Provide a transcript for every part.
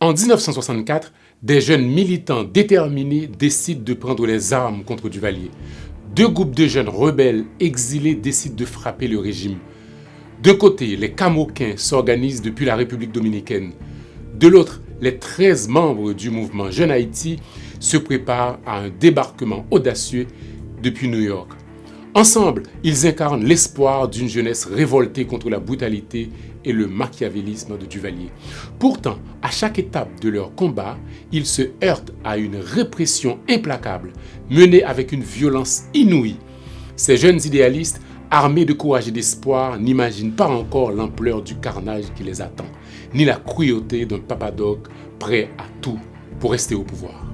En 1964, des jeunes militants déterminés décident de prendre les armes contre Duvalier. Deux groupes de jeunes rebelles exilés décident de frapper le régime. D'un côté, les Camoquins s'organisent depuis la République dominicaine. De l'autre, les 13 membres du mouvement Jeune Haïti se préparent à un débarquement audacieux depuis New York. Ensemble, ils incarnent l'espoir d'une jeunesse révoltée contre la brutalité et le machiavélisme de Duvalier. Pourtant, à chaque étape de leur combat, ils se heurtent à une répression implacable, menée avec une violence inouïe. Ces jeunes idéalistes, armés de courage et d'espoir, n'imaginent pas encore l'ampleur du carnage qui les attend, ni la cruauté d'un Papa Doc prêt à tout pour rester au pouvoir.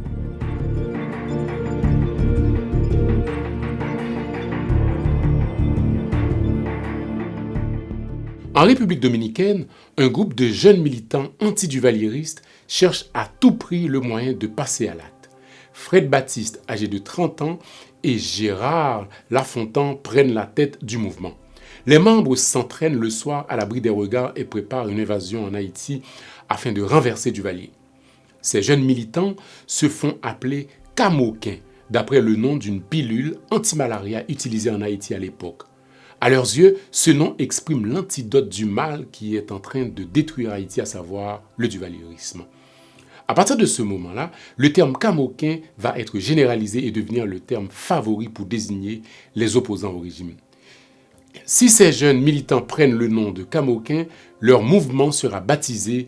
En République dominicaine, un groupe de jeunes militants anti-duvalieristes cherche à tout prix le moyen de passer à l'acte. Fred Baptiste, âgé de 30 ans, et Gérard Lafontan prennent la tête du mouvement. Les membres s'entraînent le soir à l'abri des regards et préparent une invasion en Haïti afin de renverser Duvalier. Ces jeunes militants se font appeler Camoquins, d'après le nom d'une pilule anti-malaria utilisée en Haïti à l'époque. À leurs yeux, ce nom exprime l'antidote du mal qui est en train de détruire Haïti, à savoir le duvalierisme. À partir de ce moment-là, le terme Camoquin va être généralisé et devenir le terme favori pour désigner les opposants au régime. Si ces jeunes militants prennent le nom de Camoquin, leur mouvement sera baptisé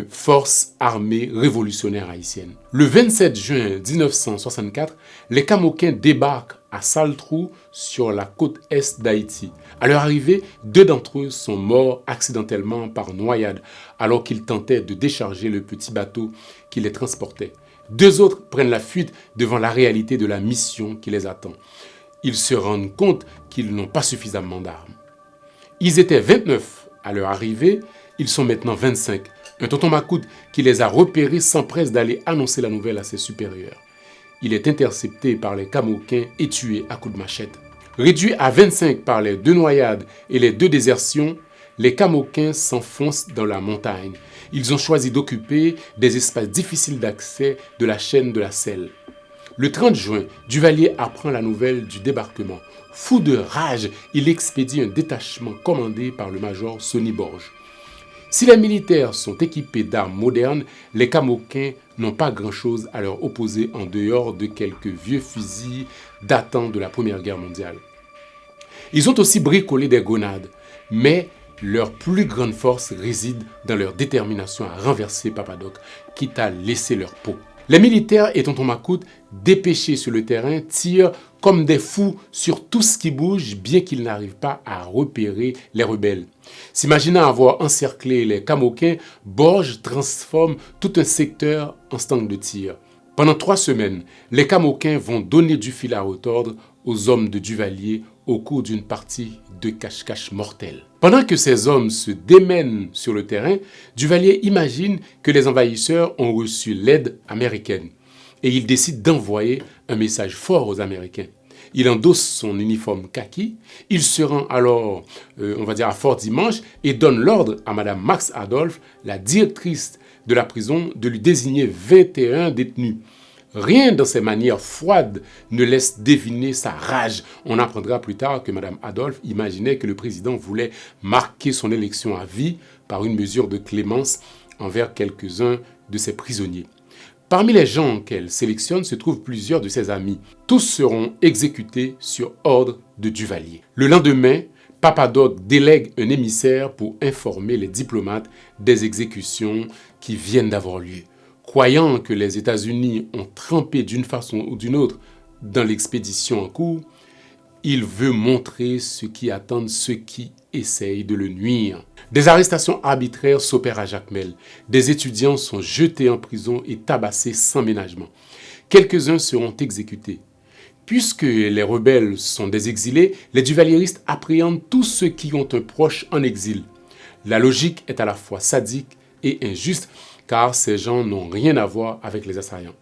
Force armée révolutionnaire haïtienne. Le 27 juin 1964, les Camoquins débarquent à Saltrou sur la côte est d'Haïti. À leur arrivée, 2 d'entre eux sont morts accidentellement par noyade alors qu'ils tentaient de décharger le petit bateau qui les transportait. 2 autres prennent la fuite devant la réalité de la mission qui les attend. Ils se rendent compte qu'ils n'ont pas suffisamment d'armes. Ils étaient 29 à leur arrivée, ils sont maintenant 25. Un tonton Macoute qui les a repérés s'empresse d'aller annoncer la nouvelle à ses supérieurs. Il est intercepté par les Camoquins et tué à coups de machette. Réduits à 25 par les 2 noyades et les 2 désertions, les Camoquins s'enfoncent dans la montagne. Ils ont choisi d'occuper des espaces difficiles d'accès de la chaîne de la Selle. Le 30 juin, Duvalier apprend la nouvelle du débarquement. Fou de rage, il expédie un détachement commandé par le major Sonny Borges. Si les militaires sont équipés d'armes modernes, les Camoquins n'ont pas grand-chose à leur opposer en dehors de quelques vieux fusils datant de la Première Guerre mondiale. Ils ont aussi bricolé des grenades, mais leur plus grande force réside dans leur détermination à renverser Papa Doc, quitte à laisser leur peau. Les militaires et tonton Macoute, dépêchés sur le terrain, tirent comme des fous sur tout ce qui bouge, bien qu'ils n'arrivent pas à repérer les rebelles. S'imaginant avoir encerclé les Camoquins, Borges transforme tout un secteur en stand de tir. Pendant 3 semaines, les Camoquins vont donner du fil à retordre aux hommes de Duvalier au cours d'une partie de cache-cache mortelle. Pendant que ces hommes se démènent sur le terrain, Duvalier imagine que les envahisseurs ont reçu l'aide américaine et il décide d'envoyer un message fort aux Américains. Il endosse son uniforme kaki, il se rend alors, à Fort-Dimanche et donne l'ordre à Mme Max Adolphe, la directrice de la prison, de lui désigner 21 détenus. Rien dans ses manières froides ne laisse deviner sa rage. On apprendra plus tard que Mme Adolphe imaginait que le président voulait marquer son élection à vie par une mesure de clémence envers quelques-uns de ses prisonniers. Parmi les gens qu'elle sélectionne se trouvent plusieurs de ses amis. Tous seront exécutés sur ordre de Duvalier. Le lendemain, Papa Doc délègue un émissaire pour informer les diplomates des exécutions qui viennent d'avoir lieu. Croyant que les États-Unis ont trempé d'une façon ou d'une autre dans l'expédition en cours, il veut montrer ce qui attendent ceux qui essayent de le nuire. Des arrestations arbitraires s'opèrent à Jacmel. Des étudiants sont jetés en prison et tabassés sans ménagement. Quelques-uns seront exécutés. Puisque les rebelles sont des exilés, les duvalieristes appréhendent tous ceux qui ont un proche en exil. La logique est à la fois sadique et injuste, car ces gens n'ont rien à voir avec les assaillants.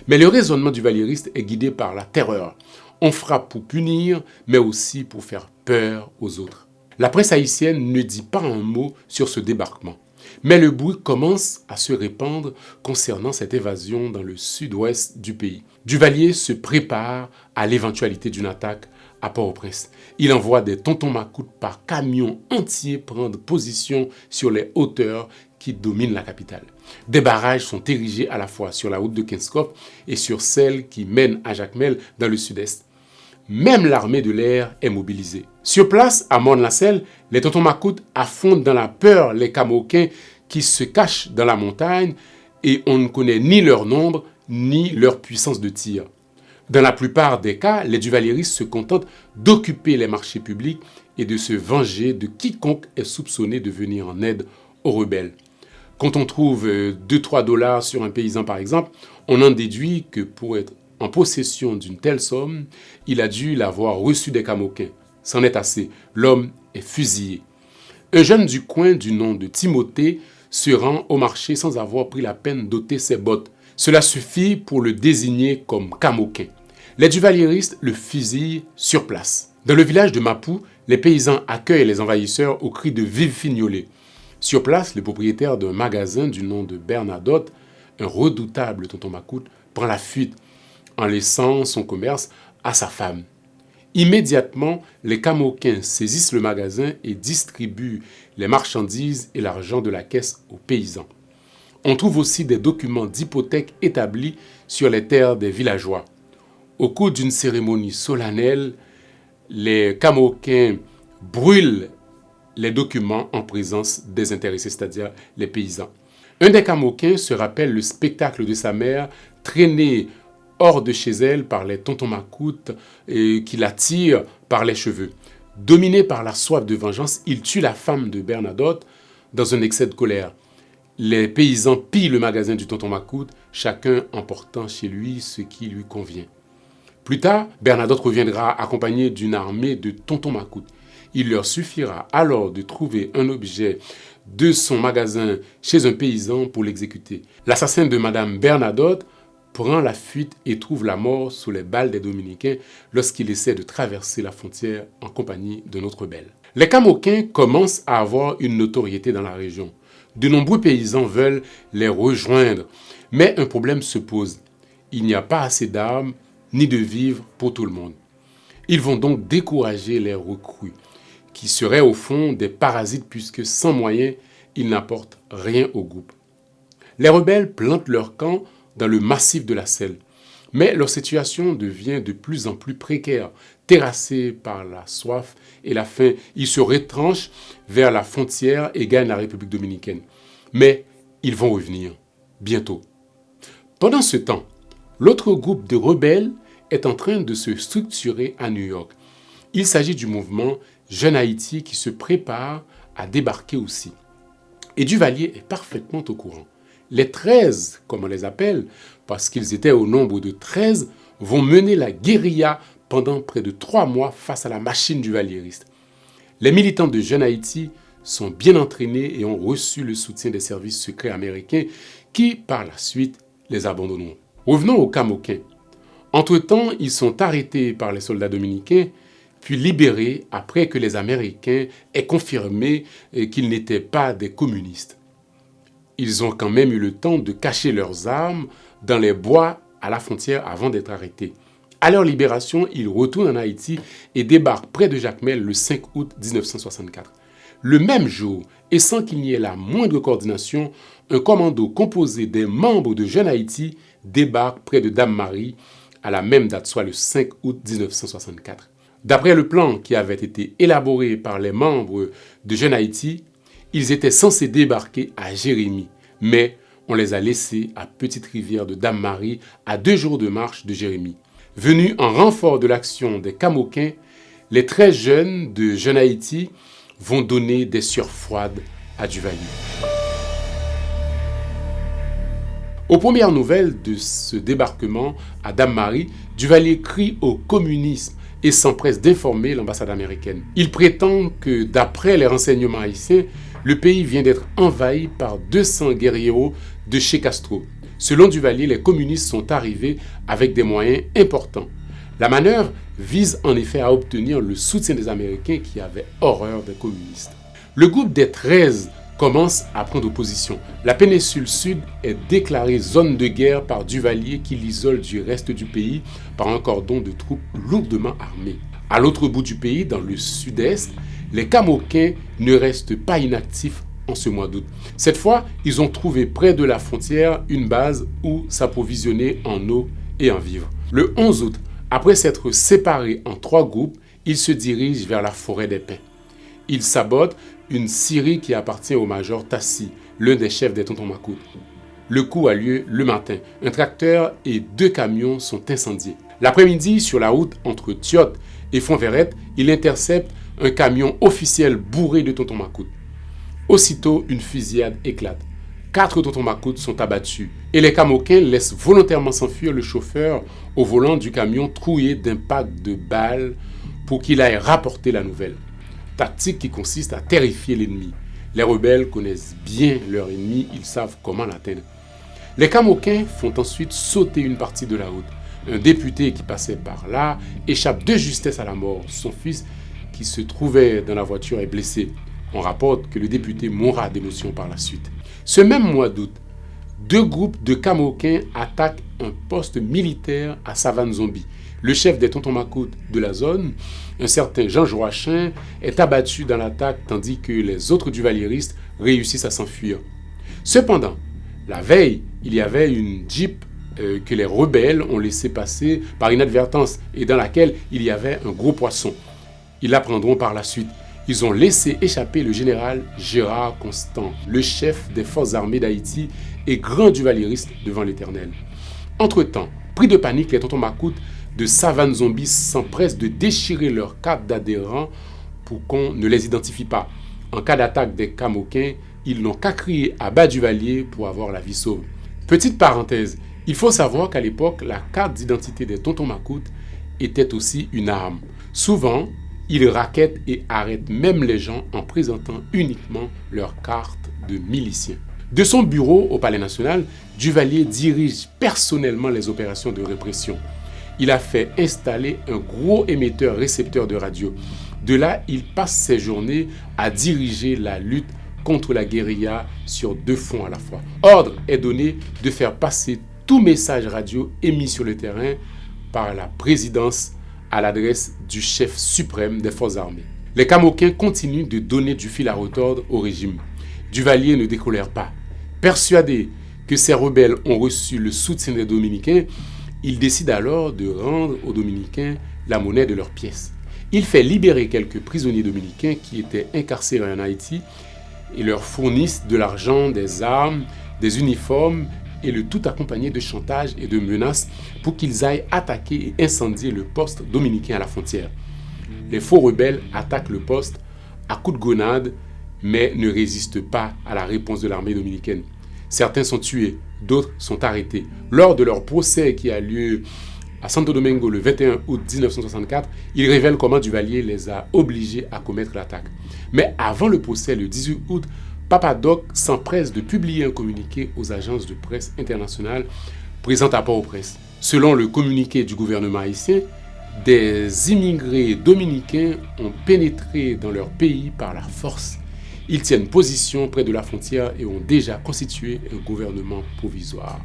Mais le raisonnement duvalieriste est guidé par la terreur. On frappe pour punir, mais aussi pour faire peur aux autres. La presse haïtienne ne dit pas un mot sur ce débarquement. Mais le bruit commence à se répandre concernant cette évasion dans le sud-ouest du pays. Duvalier se prépare à l'éventualité d'une attaque à Port-au-Prince. Il envoie des tontons macoutes par camion entier prendre position sur les hauteurs qui dominent la capitale. Des barrages sont érigés à la fois sur la route de Kinskop et sur celle qui mène à Jacmel dans le sud-est. Même l'armée de l'air est mobilisée. Sur place, à Morne-la-Selle, les tontons macoutes affrontent dans la peur les Camoquins qui se cachent dans la montagne et on ne connaît ni leur nombre ni leur puissance de tir. Dans la plupart des cas, les duvalieristes se contentent d'occuper les marchés publics et de se venger de quiconque est soupçonné de venir en aide aux rebelles. Quand on trouve 2-3 dollars sur un paysan par exemple, on en déduit que pour être en possession d'une telle somme, il a dû l'avoir reçu des Camoquins. C'en est assez, l'homme est fusillé. Un jeune du coin du nom de Timothée se rend au marché sans avoir pris la peine d'ôter ses bottes. Cela suffit pour le désigner comme Camoquin. Les duvalieristes le fusillent sur place. Dans le village de Mapou, les paysans accueillent les envahisseurs au cri de Vive Fignolet. Sur place, le propriétaire d'un magasin du nom de Bernadotte, un redoutable tonton macoute, prend la fuite en laissant son commerce à sa femme. Immédiatement, les Camoquins saisissent le magasin et distribuent les marchandises et l'argent de la caisse aux paysans. On trouve aussi des documents d'hypothèque établis sur les terres des villageois. Au cours d'une cérémonie solennelle, les Camoquins brûlent les documents en présence des intéressés, c'est-à-dire les paysans. Un des Camoquins se rappelle le spectacle de sa mère traînée hors de chez elle par les tontons macoutes qui la tirent par les cheveux. Dominé par la soif de vengeance, il tue la femme de Bernadotte dans un excès de colère. Les paysans pillent le magasin du tonton macoute, chacun emportant chez lui ce qui lui convient. Plus tard, Bernadotte reviendra accompagné d'une armée de tontons macoutes. Il leur suffira alors de trouver un objet de son magasin chez un paysan pour l'exécuter. L'assassin de Madame Bernadotte prend la fuite et trouve la mort sous les balles des Dominicains lorsqu'il essaie de traverser la frontière en compagnie d'un autre rebelle. Les Camoquins commencent à avoir une notoriété dans la région. De nombreux paysans veulent les rejoindre, mais un problème se pose. Il n'y a pas assez d'armes ni de vivres pour tout le monde. Ils vont donc décourager les recrues, qui seraient au fond des parasites puisque sans moyens, ils n'apportent rien au groupe. Les rebelles plantent leur camp dans le massif de la Selle. Mais leur situation devient de plus en plus précaire. Terrassés par la soif et la faim, ils se retranchent vers la frontière et gagnent la République dominicaine. Mais ils vont revenir, bientôt. Pendant ce temps, l'autre groupe de rebelles est en train de se structurer à New York. Il s'agit du mouvement Jeune Haïti qui se prépare à débarquer aussi. Et Duvalier est parfaitement au courant. Les 13, comme on les appelle, parce qu'ils étaient au nombre de 13, vont mener la guérilla pendant près de 3 mois face à la machine duvalieriste. Les militants de Jeune Haïti sont bien entraînés et ont reçu le soutien des services secrets américains qui, par la suite, les abandonneront. Revenons aux Camoquins. Entre-temps, ils sont arrêtés par les soldats dominicains, puis libérés après que les Américains aient confirmé qu'ils n'étaient pas des communistes. Ils ont quand même eu le temps de cacher leurs armes dans les bois à la frontière avant d'être arrêtés. À leur libération, ils retournent en Haïti et débarquent près de Jacmel le 5 août 1964. Le même jour, et sans qu'il n'y ait la moindre coordination, un commando composé des membres de Jeune Haïti débarque près de Dame-Marie à la même date, soit le 5 août 1964. D'après le plan qui avait été élaboré par les membres de Jeune Haïti, ils étaient censés débarquer à Jérémie, mais on les a laissés à Petite-Rivière de Dame-Marie, à 2 jours de marche de Jérémie. Venus en renfort de l'action des Camoquins, les très jeunes de Jeune Haïti vont donner des sueurs froides à Duvalier. Aux premières nouvelles de ce débarquement à Dame-Marie, Duvalier crie au communisme et s'empresse d'informer l'ambassade américaine. Il prétend que, d'après les renseignements haïtiens, le pays vient d'être envahi par 200 guerrieros de chez Castro. Selon Duvalier, les communistes sont arrivés avec des moyens importants. La manœuvre vise en effet à obtenir le soutien des Américains qui avaient horreur des communistes. Le groupe des 13 commence à prendre position. La péninsule sud est déclarée zone de guerre par Duvalier qui l'isole du reste du pays par un cordon de troupes lourdement armées. À l'autre bout du pays, dans le sud-est, les Camoquins ne restent pas inactifs en ce mois d'août. Cette fois, ils ont trouvé près de la frontière une base où s'approvisionner en eau et en vivres. Le 11 août, après s'être séparés en 3 groupes, ils se dirigent vers la forêt des pins. Ils sabotent une scierie qui appartient au major Tassi, l'un des chefs des Tontons Macoutes. Le coup a lieu le matin. Un tracteur et 2 camions sont incendiés. L'après-midi, sur la route entre Thiot et Fontverrette, il intercepte un camion officiel bourré de Tontons Macoutes. Aussitôt, une fusillade éclate. 4 Tontons Macoutes sont abattus et les Camoquins laissent volontairement s'enfuir le chauffeur au volant du camion troué d'impacts de balles pour qu'il aille rapporter la nouvelle. Tactique qui consiste à terrifier l'ennemi. Les rebelles connaissent bien leur ennemi, ils savent comment l'atteindre. Les Camoquins font ensuite sauter une partie de la route. Un député qui passait par là échappe de justesse à la mort. Son fils, qui se trouvait dans la voiture, est blessé. On rapporte que le député mourra d'émotion par la suite. Ce même mois d'août, 2 groupes de Camoquins attaquent un poste militaire à Savane-Zombie. Le chef des Tontons Macoutes de la zone, un certain Jean Joachim, est abattu dans l'attaque tandis que les autres duvalieristes réussissent à s'enfuir. Cependant, la veille, il y avait une Jeep que les rebelles ont laissé passer par inadvertance et dans laquelle il y avait un gros poisson. Ils l'apprendront par la suite. Ils ont laissé échapper le général Gérard Constant, le chef des forces armées d'Haïti et grand duvalieriste devant l'Éternel. Entre-temps, pris de panique, les Tontons Macoutes de Savane-Zombie s'empressent de déchirer leurs cartes d'adhérents pour qu'on ne les identifie pas. En cas d'attaque des Camoquins, ils n'ont qu'à crier à bas Duvalier pour avoir la vie sauve. Petite parenthèse, il faut savoir qu'à l'époque, la carte d'identité des Tontons Macoutes était aussi une arme. Souvent, ils raquettent et arrêtent même les gens en présentant uniquement leur carte de milicien. De son bureau au Palais National, Duvalier dirige personnellement les opérations de répression. Il a fait installer un gros émetteur-récepteur de radio. De là, il passe ses journées à diriger la lutte contre la guérilla sur 2 fronts à la fois. Ordre est donné de faire passer tout message radio émis sur le terrain par la présidence à l'adresse du chef suprême des forces armées. Les Camoquins continuent de donner du fil à retordre au régime. Duvalier ne décolère pas. Persuadé que ces rebelles ont reçu le soutien des Dominicains, il décide alors de rendre aux Dominicains la monnaie de leurs pièces. Il fait libérer quelques prisonniers dominicains qui étaient incarcérés en Haïti et leur fournissent de l'argent, des armes, des uniformes et le tout accompagné de chantage et de menaces pour qu'ils aillent attaquer et incendier le poste dominicain à la frontière. Les faux rebelles attaquent le poste à coups de grenade mais ne résistent pas à la réponse de l'armée dominicaine. Certains sont tués, d'autres sont arrêtés. Lors de leur procès qui a lieu à Santo Domingo le 21 août 1964, ils révèlent comment Duvalier les a obligés à commettre l'attaque. Mais avant le procès, le 18 août, Papa Doc s'empresse de publier un communiqué aux agences de presse internationales présentes à Port-au-Prince. Selon le communiqué du gouvernement haïtien, des immigrés dominicains ont pénétré dans leur pays par la force. Ils tiennent position près de la frontière et ont déjà constitué un gouvernement provisoire.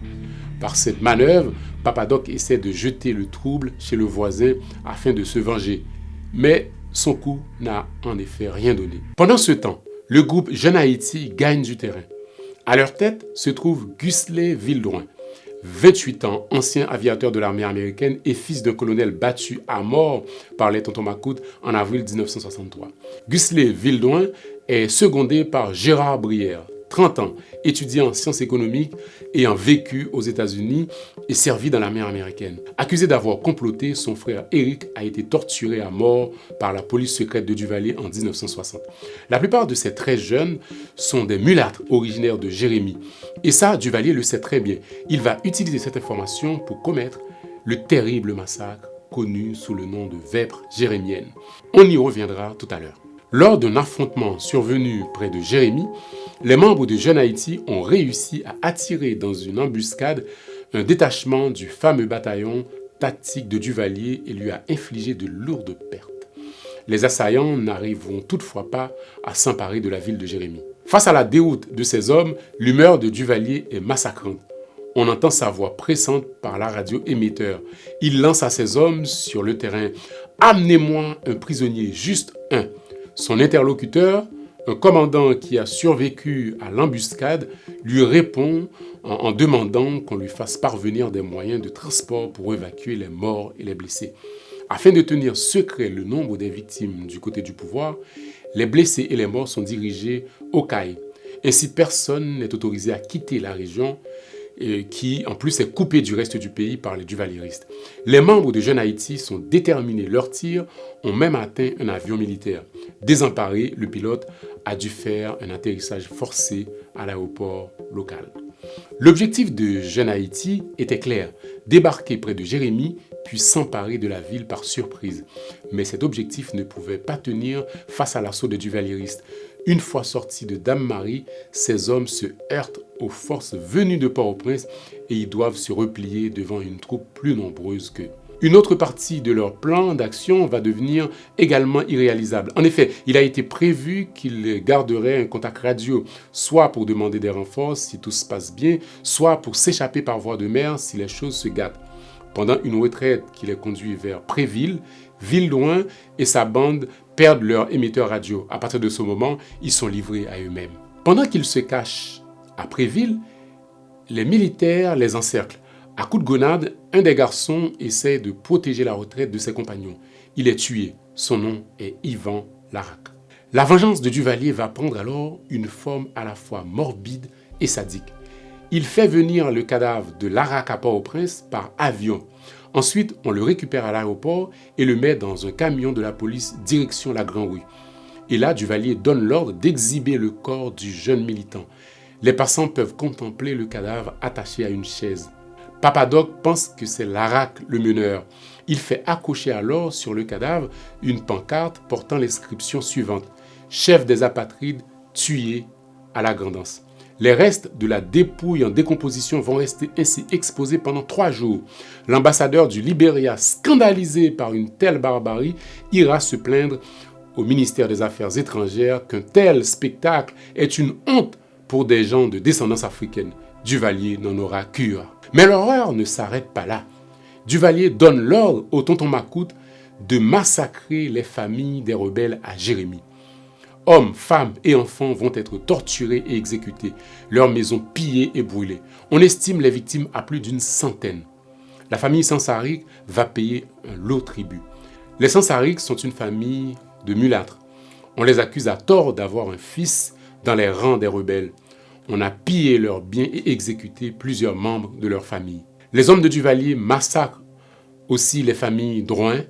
Par cette manœuvre, Papa Doc essaie de jeter le trouble chez le voisin afin de se venger. Mais son coup n'a en effet rien donné. Pendant ce temps, le groupe Jeune Haïti gagne du terrain. À leur tête se trouve Gusler Vildouin, 28 ans, ancien aviateur de l'armée américaine et fils d'un colonel battu à mort par les Tontons Macoutes en avril 1963. Gusler Vildouin est secondé par Gérard Brière, 30 ans, étudiant en sciences économiques ayant vécu aux États-Unis et servi dans l'armée américaine. Accusé d'avoir comploté, son frère Éric a été torturé à mort par la police secrète de Duvalier en 1960. La plupart de ces très jeunes sont des mulâtres originaires de Jérémie. Et ça, Duvalier le sait très bien. Il va utiliser cette information pour commettre le terrible massacre connu sous le nom de Vêpres jérémiennes. On y reviendra tout à l'heure. Lors d'un affrontement survenu près de Jérémie, les membres de Jeune Haïti ont réussi à attirer dans une embuscade un détachement du fameux bataillon tactique de Duvalier et lui a infligé de lourdes pertes. Les assaillants n'arriveront toutefois pas à s'emparer de la ville de Jérémie. Face à la déroute de ces hommes, l'humeur de Duvalier est massacrante. On entend sa voix pressante par la radio émetteur. Il lance à ses hommes sur le terrain « Amenez-moi un prisonnier, juste un ». Son interlocuteur, un commandant qui a survécu à l'embuscade, lui répond en demandant qu'on lui fasse parvenir des moyens de transport pour évacuer les morts et les blessés. Afin de tenir secret le nombre des victimes du côté du pouvoir, les blessés et les morts sont dirigés au CAI. Ainsi, personne n'est autorisé à quitter la région qui, en plus, est coupée du reste du pays par les duvalieristes. Les membres de Jeune Haïti sont déterminés. Leurs tirs ont même atteint un avion militaire. Désemparé, le pilote a dû faire un atterrissage forcé à l'aéroport local. L'objectif de Jeune Haïti était clair, débarquer près de Jérémie puis s'emparer de la ville par surprise. Mais cet objectif ne pouvait pas tenir face à l'assaut des duvalieristes. Une fois sortis de Dame-Marie, ces hommes se heurtent aux forces venues de Port-au-Prince et ils doivent se replier devant une troupe plus nombreuse qu'eux. Une autre partie de leur plan d'action va devenir également irréalisable. En effet, il a été prévu qu'ils garderaient un contact radio, soit pour demander des renforts si tout se passe bien, soit pour s'échapper par voie de mer si les choses se gâtent. Pendant une retraite qui les conduit vers Préville, Villedoin et sa bande perdent leur émetteur radio. À partir de ce moment, ils sont livrés à eux-mêmes. Pendant qu'ils se cachent à Préville, les militaires les encerclent. À coups de grenade, un des garçons essaie de protéger la retraite de ses compagnons. Il est tué. Son nom est Yvan Larac. La vengeance de Duvalier va prendre alors une forme à la fois morbide et sadique. Il fait venir le cadavre de Larac à Port-au-Prince par avion. Ensuite, on le récupère à l'aéroport et le met dans un camion de la police direction la Grand-Rue. Et là, Duvalier donne l'ordre d'exhiber le corps du jeune militant. Les passants peuvent contempler le cadavre attaché à une chaise. Papadoc pense que c'est Larac le meneur. Il fait accrocher alors sur le cadavre une pancarte portant l'inscription suivante « Chef des apatrides, tué à la Grand'Anse ». Les restes de la dépouille en décomposition vont rester ainsi exposés pendant 3 jours. L'ambassadeur du Libéria, scandalisé par une telle barbarie, ira se plaindre au ministère des Affaires étrangères qu'un tel spectacle est une honte pour des gens de descendance africaine. Duvalier n'en aura cure. Mais l'horreur ne s'arrête pas là. Duvalier donne l'ordre au tonton Macoute de massacrer les familles des rebelles à Jérémie. Hommes, femmes et enfants vont être torturés et exécutés, leurs maisons pillées et brûlées. On estime les victimes à plus d'une centaine. La famille Sansaric va payer un lourd tribut. Les Sansaric sont une famille de mulâtres. On les accuse à tort d'avoir un fils dans les rangs des rebelles. On a pillé leurs biens et exécuté plusieurs membres de leur famille. Les hommes de Duvalier massacrent aussi les familles Drouin,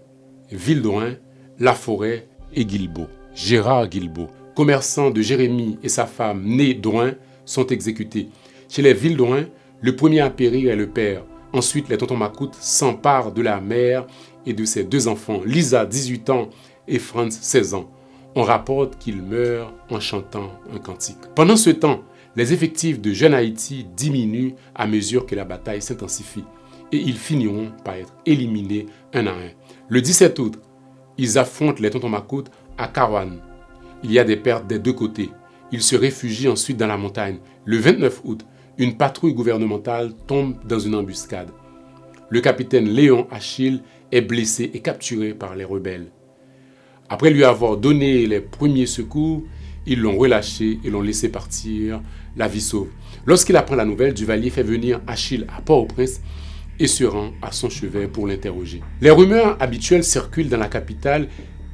Villedoin, Laforêt et Guilbeault. Gérard Guilbeault, commerçant de Jérémie, et sa femme, née Drouin, sont exécutés. Chez les Villedoin, le premier à périr est le père. Ensuite, les tontons Macoute s'emparent de la mère et de ses 2 enfants, Lisa, 18 ans, et Franz, 16 ans. On rapporte qu'ils meurent en chantant un cantique. Pendant ce temps, les effectifs de Jeune Haïti diminuent à mesure que la bataille s'intensifie et ils finiront par être éliminés un à un. Le 17 août, ils affrontent les tontons Macoute à Karouane. Il y a des pertes des 2 côtés. Ils se réfugient ensuite dans la montagne. Le 29 août, une patrouille gouvernementale tombe dans une embuscade. Le capitaine Léon Achille est blessé et capturé par les rebelles. Après lui avoir donné les premiers secours, ils l'ont relâché et l'ont laissé partir la vie sauve. Lorsqu'il apprend la nouvelle, Duvalier fait venir Achille à Port-au-Prince et se rend à son chevet pour l'interroger. Les rumeurs habituelles circulent dans la capitale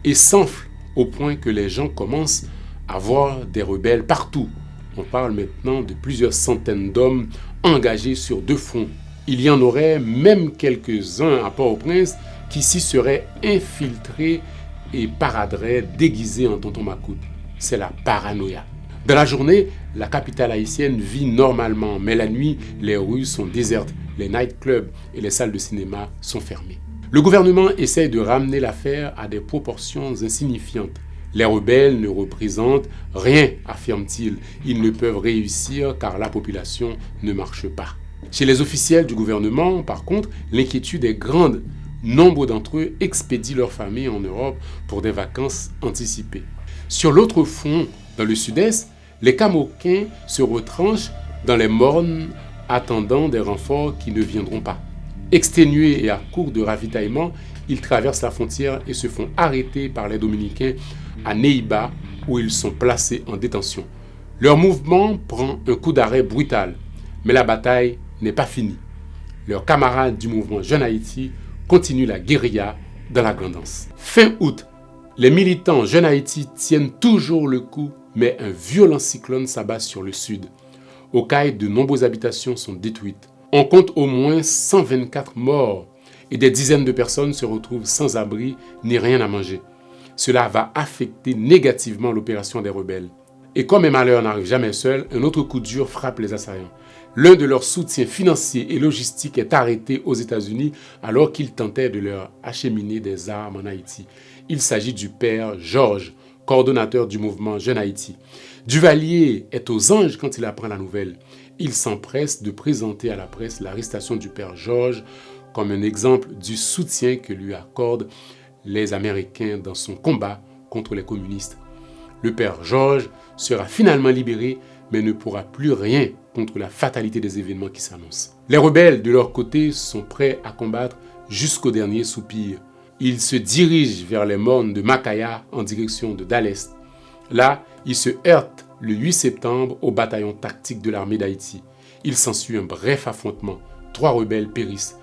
et s'enflent au point que les gens commencent à voir des rebelles partout. On parle maintenant de plusieurs centaines d'hommes engagés sur 2 fronts. Il y en aurait même quelques-uns à Port-au-Prince qui s'y seraient infiltrés et paraderaient déguisés en tonton Macoute. C'est la paranoïa. Dans la journée, la capitale haïtienne vit normalement, mais la nuit, les rues sont désertes, les nightclubs et les salles de cinéma sont fermées. Le gouvernement essaye de ramener l'affaire à des proportions insignifiantes. Les rebelles ne représentent rien, affirme-t-il. Ils ne peuvent réussir car la population ne marche pas. Chez les officiels du gouvernement, par contre, l'inquiétude est grande. Nombre d'entre eux expédient leurs familles en Europe pour des vacances anticipées. Sur l'autre front, dans le sud-est, Les Camoquins se retranchent dans les mornes, attendant des renforts qui ne viendront pas. Exténués et à court de ravitaillement, ils traversent la frontière et se font arrêter par les Dominicains à Neiba, où ils sont placés en détention. Leur mouvement prend un coup d'arrêt brutal, mais la bataille n'est pas finie. Leurs camarades du mouvement Jeune Haïti continuent la guérilla dans la Grand'Anse. Fin août, les militants Jeune Haïti tiennent toujours le coup, mais un violent cyclone s'abat sur le sud. Au Caille, de nombreuses habitations sont détruites. On compte au moins 124 morts et des dizaines de personnes se retrouvent sans abri ni rien à manger. Cela va affecter négativement l'opération des rebelles. Et comme un malheur n'arrive jamais seul, un autre coup dur frappe les assaillants. L'un de leurs soutiens financiers et logistiques est arrêté aux États-Unis alors qu'il tentait de leur acheminer des armes en Haïti. Il s'agit du père Georges, coordonnateur du mouvement Jeune Haïti. Duvalier est aux anges quand il apprend la nouvelle. Il s'empresse de présenter à la presse l'arrestation du père Georges comme un exemple du soutien que lui accordent les Américains dans son combat contre les communistes. Le père Georges sera finalement libéré, mais ne pourra plus rien contre la fatalité des événements qui s'annoncent. Les rebelles, de leur côté, sont prêts à combattre jusqu'au dernier soupir. Ils se dirigent vers les mornes de Makaya en direction de Dalest. Là, ils se heurtent le 8 septembre au bataillon tactique de l'armée d'Haïti. Il s'ensuit un bref affrontement. 3 rebelles périssent.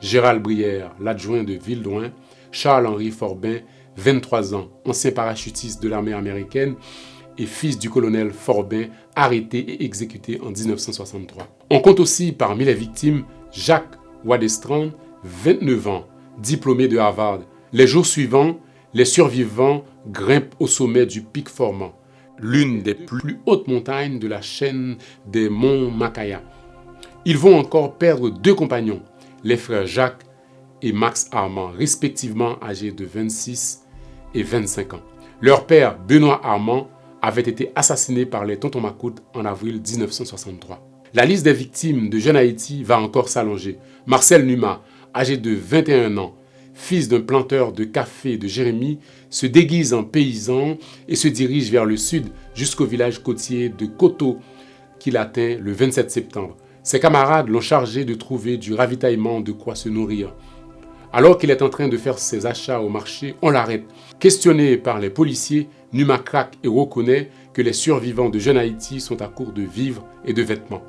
Gérald Brière, l'adjoint de Vildouin, Charles-Henri Forbin, 23 ans, ancien parachutiste de l'armée américaine et fils du colonel Forbin, arrêté et exécuté en 1963. On compte aussi parmi les victimes Jacques Wadestrand, 29 ans, diplômé de Harvard. Les jours suivants, les survivants grimpent au sommet du pic Formant, l'une des plus hautes montagnes de la chaîne des monts Makaya. Ils vont encore perdre 2 compagnons, les frères Jacques et Max Armand, respectivement âgés de 26 et 25 ans. Leur père, Benoît Armand, avait été assassiné par les Tontons Macoutes en avril 1963. La liste des victimes de Jeune Haïti va encore s'allonger. Marcel Numa, âgé de 21 ans, fils d'un planteur de café de Jérémie, se déguise en paysan et se dirige vers le sud jusqu'au village côtier de Koto qu'il atteint le 27 septembre. Ses camarades l'ont chargé de trouver du ravitaillement, de quoi se nourrir. Alors qu'il est en train de faire ses achats au marché, on l'arrête. Questionné par les policiers, Numa craque et reconnaît que les survivants de Jeune Haïti sont à court de vivres et de vêtements.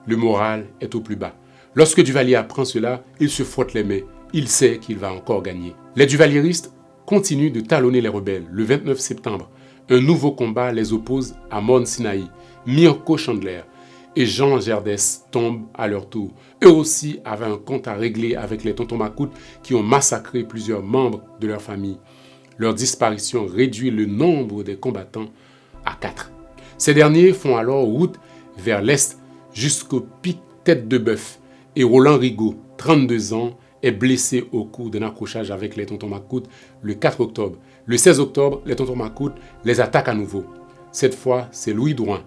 Le moral est au plus bas. Lorsque Duvalier apprend cela, il se frotte les mains. Il sait qu'il va encore gagner. Les duvalieristes continuent de talonner les rebelles. Le 29 septembre, un nouveau combat les oppose à Morne Sinaï. Mirko Chandler et Jean Gerdès tombent à leur tour. Eux aussi avaient un compte à régler avec les Tontons Macoutes qui ont massacré plusieurs membres de leur famille. Leur disparition réduit le nombre des combattants à 4. Ces derniers font alors route vers l'est jusqu'au pic Tête de Bœuf et Roland Rigaud, 32 ans, est blessé au cours d'un accrochage avec les Tontons Macoutes le 4 octobre. Le 16 octobre, les Tontons Macoutes les attaquent à nouveau. Cette fois, c'est Louis Drouin,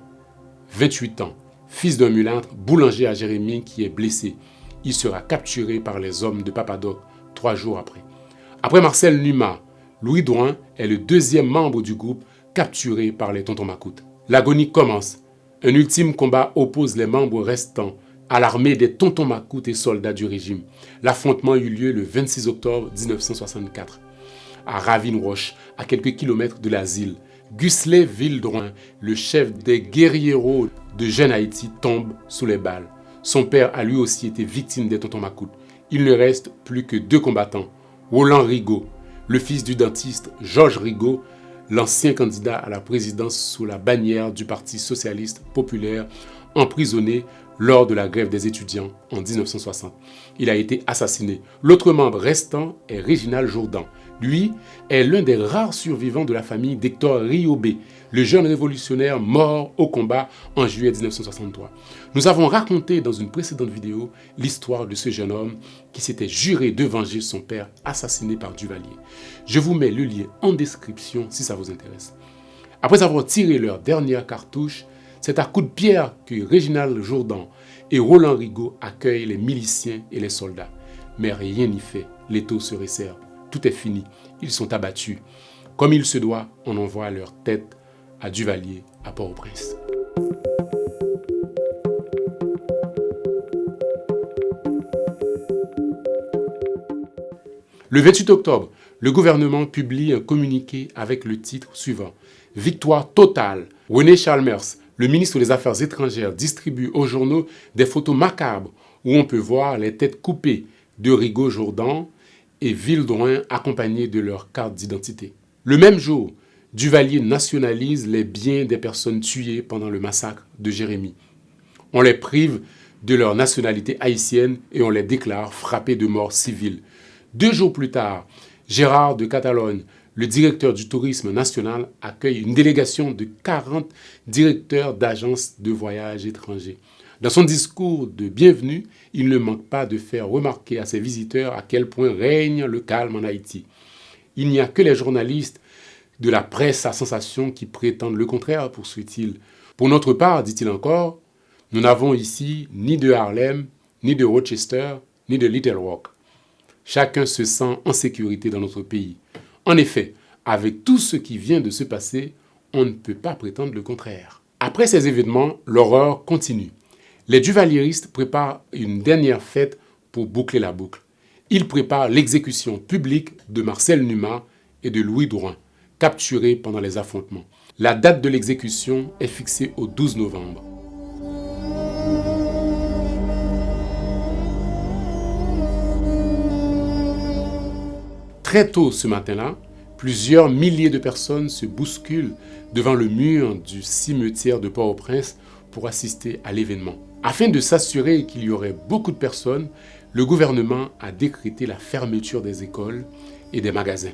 28 ans, fils d'un mulâtre, boulanger à Jérémie, qui est blessé. Il sera capturé par les hommes de Papadoc 3 jours après. Après Marcel Numa, Louis Drouin est le 2e membre du groupe capturé par les Tontons Macoutes. L'agonie commence. Un ultime combat oppose les membres restants à l'armée des Tontons Macoutes et soldats du régime. L'affrontement eut lieu le 26 octobre 1964. À Ravine-Roche, à quelques kilomètres de l'asile, Guslet Vildrouin, le chef des guérilleros de Jeune Haïti, tombe sous les balles. Son père a lui aussi été victime des Tontons Macoutes. Il ne reste plus que 2 combattants. Roland Rigaud, le fils du dentiste Georges Rigaud, l'ancien candidat à la présidence sous la bannière du Parti socialiste populaire, emprisonné lors de la grève des étudiants en 1960. Il a été assassiné. L'autre membre restant est Réginald Jourdan. Lui est l'un des rares survivants de la famille d'Hector Riobé, le jeune révolutionnaire mort au combat en juillet 1963. Nous avons raconté dans une précédente vidéo l'histoire de ce jeune homme qui s'était juré de venger son père assassiné par Duvalier. Je vous mets le lien en description si ça vous intéresse. Après avoir tiré leur dernière cartouche, c'est à coups de pierre que Réginald Jourdan et Roland Rigaud accueillent les miliciens et les soldats. Mais rien n'y fait, l'étau se resserre. Tout est fini, ils sont abattus. Comme il se doit, on envoie leur tête à Duvalier, à Port-au-Prince. Le 28 octobre, le gouvernement publie un communiqué avec le titre suivant « Victoire totale ». René Chalmers, le ministre des Affaires étrangères, distribue aux journaux des photos macabres où on peut voir les têtes coupées de Rigaud Jourdan et Vildroin accompagnés de leurs cartes d'identité. Le même jour, Duvalier nationalise les biens des personnes tuées pendant le massacre de Jérémie. On les prive de leur nationalité haïtienne et on les déclare frappés de mort civile. 2 jours plus tard, Gérard de Catalogne, le directeur du tourisme national, accueille une délégation de 40 directeurs d'agences de voyage étrangers. Dans son discours de bienvenue, il ne manque pas de faire remarquer à ses visiteurs à quel point règne le calme en Haïti. Il n'y a que les journalistes de la presse à sensation qui prétendent le contraire, poursuit-il. Pour notre part, dit-il encore, nous n'avons ici ni de Harlem, ni de Rochester, ni de Little Rock. Chacun se sent en sécurité dans notre pays. En effet, avec tout ce qui vient de se passer, on ne peut pas prétendre le contraire. Après ces événements, l'horreur continue. Les duvalieristes préparent une dernière fête pour boucler la boucle. Ils préparent l'exécution publique de Marcel Numa et de Louis Drouin, capturés pendant les affrontements. La date de l'exécution est fixée au 12 novembre. Très tôt ce matin-là, plusieurs milliers de personnes se bousculent devant le mur du cimetière de Port-au-Prince pour assister à l'événement. Afin de s'assurer qu'il y aurait beaucoup de personnes, le gouvernement a décrété la fermeture des écoles et des magasins.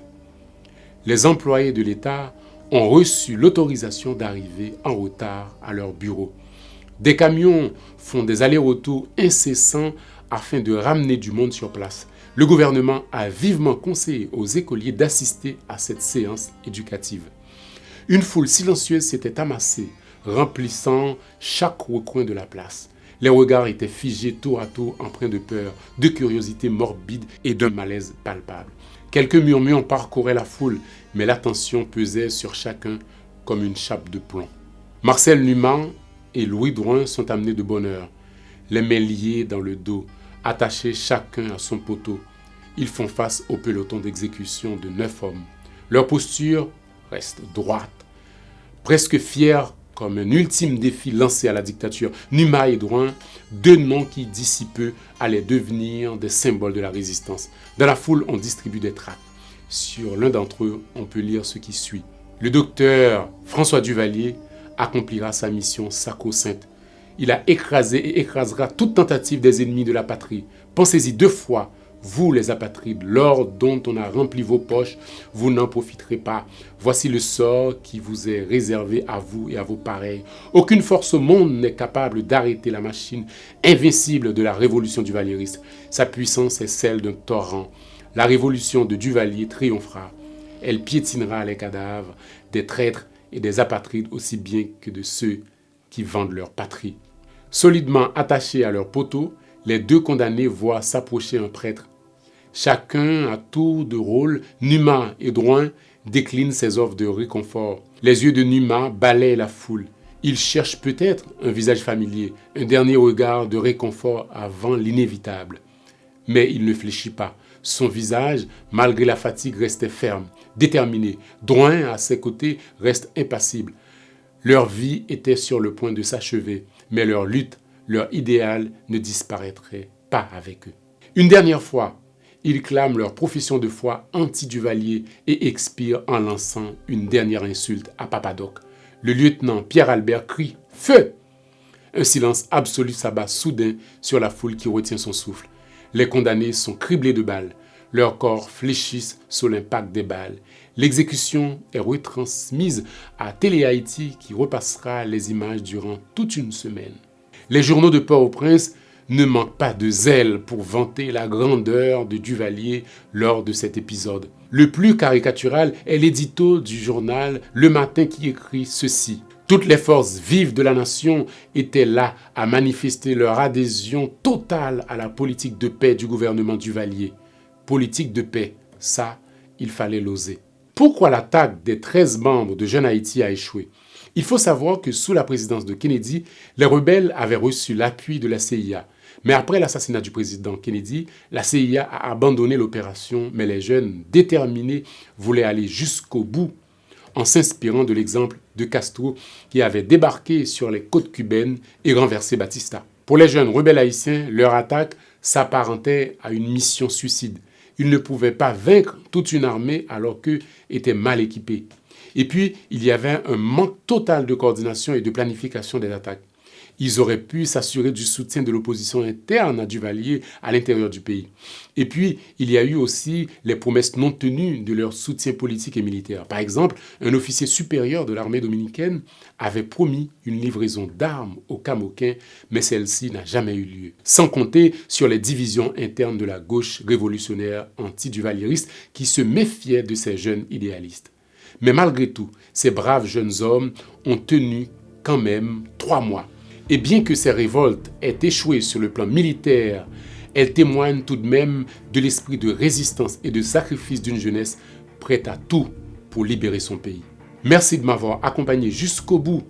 Les employés de l'État ont reçu l'autorisation d'arriver en retard à leur bureau. Des camions font des allers-retours incessants afin de ramener du monde sur place. Le gouvernement a vivement conseillé aux écoliers d'assister à cette séance éducative. Une foule silencieuse s'était amassée, remplissant chaque recoin de la place. Les regards étaient figés tour à tour, empreints de peur, de curiosité morbide et d'un malaise palpable. Quelques murmures parcouraient la foule, mais l'attention pesait sur chacun comme une chape de plomb. Marcel Numa et Louis Drouin sont amenés de bonne heure, les mains liées dans le dos, attachés chacun à son poteau. Ils font face au peloton d'exécution de 9 hommes. Leur posture reste droite, presque fiers comme un ultime défi lancé à la dictature. Numa et Drouin, 2 noms qui d'ici peu allaient devenir des symboles de la résistance. Dans la foule, on distribue des tracts. Sur l'un d'entre eux, on peut lire ce qui suit. Le docteur François Duvalier accomplira sa mission sacro-sainte. Il a écrasé et écrasera toute tentative des ennemis de la patrie. Pensez-y 2 fois. Vous, les apatrides, l'or dont on a rempli vos poches, vous n'en profiterez pas. Voici le sort qui vous est réservé à vous et à vos pareils. Aucune force au monde n'est capable d'arrêter la machine invincible de la révolution duvalieriste. Sa puissance est celle d'un torrent. La révolution de Duvalier triomphera. Elle piétinera les cadavres des traîtres et des apatrides aussi bien que de ceux qui vendent leur patrie. Solidement attachés à leur poteau, les 2 condamnés voient s'approcher un prêtre. Chacun à tour de rôle, Numa et Drouin déclinent ses offres de réconfort. Les yeux de Numa balayent la foule. Il cherche peut-être un visage familier, un dernier regard de réconfort avant l'inévitable. Mais il ne fléchit pas. Son visage, malgré la fatigue, restait ferme, déterminé. Drouin, à ses côtés, reste impassible. Leur vie était sur le point de s'achever, mais leur lutte, leur idéal ne disparaîtrait pas avec eux. Une dernière fois, ils clament leur profession de foi anti-Duvalier et expirent en lançant une dernière insulte à Papadoc. Le lieutenant Pierre-Albert crie « Feu !» Un silence absolu s'abat soudain sur la foule qui retient son souffle. Les condamnés sont criblés de balles. Leurs corps fléchissent sous l'impact des balles. L'exécution est retransmise à Télé Haïti qui repassera les images durant toute une semaine. Les journaux de Port-au-Prince ne manquent pas de zèle pour vanter la grandeur de Duvalier lors de cet épisode. Le plus caricatural est l'édito du journal Le Matin qui écrit ceci. Toutes les forces vives de la nation étaient là à manifester leur adhésion totale à la politique de paix du gouvernement Duvalier. Politique de paix, ça, il fallait l'oser. Pourquoi l'attaque des 13 membres de Jeune Haïti a échoué ? Il faut savoir que sous la présidence de Kennedy, les rebelles avaient reçu l'appui de la CIA. Mais après l'assassinat du président Kennedy, la CIA a abandonné l'opération, mais les jeunes déterminés voulaient aller jusqu'au bout en s'inspirant de l'exemple de Castro qui avait débarqué sur les côtes cubaines et renversé Batista. Pour les jeunes rebelles haïtiens, leur attaque s'apparentait à une mission suicide. Ils ne pouvaient pas vaincre toute une armée alors qu'eux étaient mal équipés. Et puis, il y avait un manque total de coordination et de planification des attaques. Ils auraient pu s'assurer du soutien de l'opposition interne à Duvalier à l'intérieur du pays. Et puis, il y a eu aussi les promesses non tenues de leur soutien politique et militaire. Par exemple, un officier supérieur de l'armée dominicaine avait promis une livraison d'armes aux Camoquins, mais celle-ci n'a jamais eu lieu. Sans compter sur les divisions internes de la gauche révolutionnaire anti-duvalieriste qui se méfiaient de ces jeunes idéalistes. Mais malgré tout, ces braves jeunes hommes ont tenu quand même 3 mois. Et bien que ces révoltes aient échoué sur le plan militaire, elles témoignent tout de même de l'esprit de résistance et de sacrifice d'une jeunesse prête à tout pour libérer son pays. Merci de m'avoir accompagné jusqu'au bout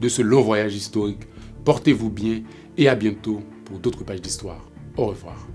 de ce long voyage historique. Portez-vous bien et à bientôt pour d'autres pages d'histoire. Au revoir.